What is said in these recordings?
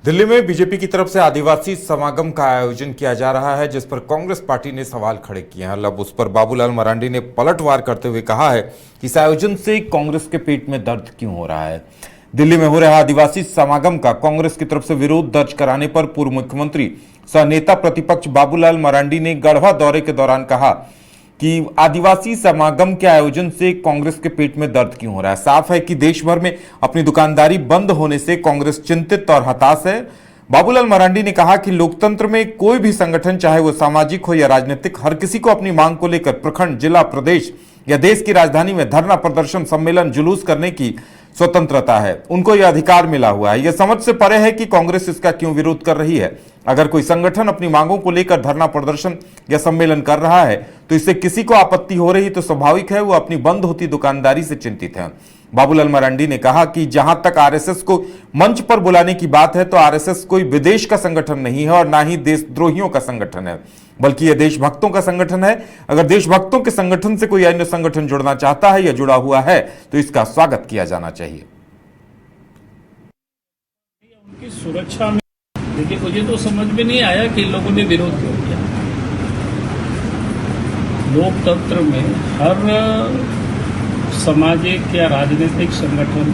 दिल्ली में बीजेपी की तरफ से आदिवासी समागम का आयोजन किया जा रहा है, जिस पर कांग्रेस पार्टी ने सवाल खड़े किए हैं। अब उस पर बाबूलाल मरांडी ने पलटवार करते हुए कहा है कि इस आयोजन से कांग्रेस के पेट में दर्द क्यों हो रहा है। दिल्ली में हो रहा आदिवासी समागम का कांग्रेस की तरफ से विरोध दर्ज कराने पर पूर्व मुख्यमंत्री सह नेता प्रतिपक्ष बाबूलाल मरांडी ने गढ़वा दौरे के दौरान कहा कि आदिवासी समागम के आयोजन से कांग्रेस के पेट में दर्द क्यों हो रहा है। साफ है कि देश भर में अपनी दुकानदारी बंद होने से कांग्रेस चिंतित और हताश है। बाबूलाल मरांडी ने कहा कि लोकतंत्र में कोई भी संगठन, चाहे वो सामाजिक हो या राजनीतिक, हर किसी को अपनी मांग को लेकर प्रखंड, जिला, प्रदेश या देश की राजधानी में धरना, प्रदर्शन, सम्मेलन, जुलूस करने की स्वतंत्रता है। उनको यह अधिकार मिला हुआ है। यह समझ से परे है कि कांग्रेस इसका क्यों विरोध कर रही है। अगर कोई संगठन अपनी मांगों को लेकर धरना, प्रदर्शन या सम्मेलन कर रहा है तो इससे किसी को आपत्ति हो रही तो स्वाभाविक है वो अपनी बंद होती दुकानदारी से चिंतित है। बाबूलाल मरांडी ने कहा कि जहां तक आरएसएस को मंच पर बुलाने की बात है तो आरएसएस कोई विदेश का संगठन नहीं है और ना ही देशद्रोहियों का संगठन है, बल्कि यह देशभक्तों का संगठन है। अगर देशभक्तों के संगठन से कोई अन्य संगठन जुड़ना चाहता है या जुड़ा हुआ है तो इसका स्वागत किया जाना चाहिए। उनकी सुरक्षा में देखिए, मुझे तो समझ में नहीं आया कि लोगों ने विरोध क्यों किया। लोकतंत्र में हर सामाजिक या राजनीतिक संगठन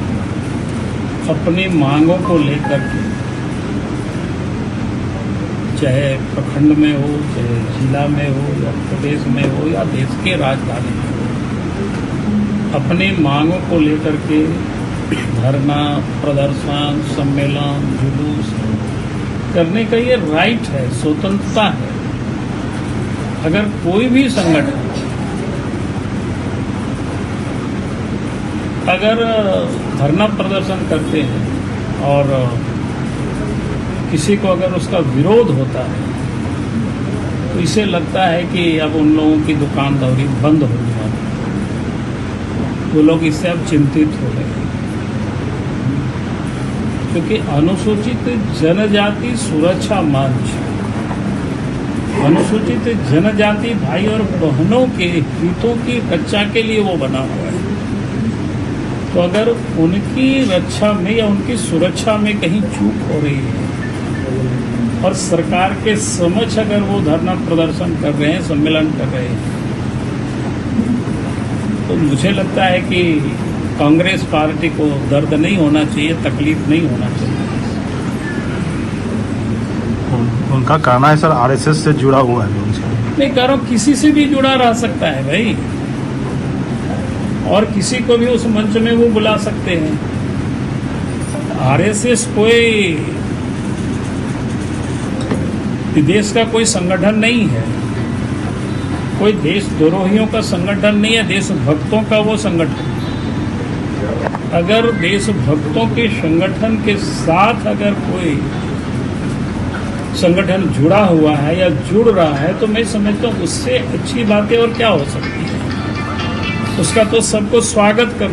अपनी मांगों को लेकर के, चाहे प्रखंड में हो, चाहे जिला में हो या प्रदेश में हो या देश के राजधानी में हो, अपनी मांगों को लेकर के धरना, प्रदर्शन, सम्मेलन, जुलूस करने का ये राइट है, स्वतंत्रता है। अगर कोई भी संगठन अगर धरना प्रदर्शन करते हैं और किसी को अगर उसका विरोध होता है तो इसे लगता है कि अब उन लोगों की दुकानदारी बंद हो जाएगी, वो लोग इससे अब चिंतित हो रहे हैं। क्योंकि अनुसूचित जनजाति सुरक्षा मंच अनुसूचित जनजाति भाई और बहनों के हितों की रक्षा के लिए वो बना हुआ है। तो अगर उनकी रक्षा में या उनकी सुरक्षा में कहीं चूक हो रही है और सरकार के समक्ष अगर वो धरना प्रदर्शन कर रहे हैं, सम्मेलन कर रहे हैं, तो मुझे लगता है कि कांग्रेस पार्टी को दर्द नहीं होना चाहिए, तकलीफ नहीं होना चाहिए। उनका कहना है सर आरएसएस से जुड़ा हुआ है उनसे। नहीं कह रहा हूं, किसी से भी जुड़ा रह सकता है भाई, और किसी को भी उस मंच में वो बुला सकते हैं। आरएसएस कोई देश का कोई संगठन नहीं है, कोई देशद्रोहियों का संगठन नहीं है, देशभक्तों का वो संगठन। अगर देशभक्तों के संगठन के साथ अगर कोई संगठन जुड़ा हुआ है या जुड़ रहा है तो मैं समझता हूँ उससे अच्छी बातें और क्या हो सकती है। उसका तो सबको स्वागत कर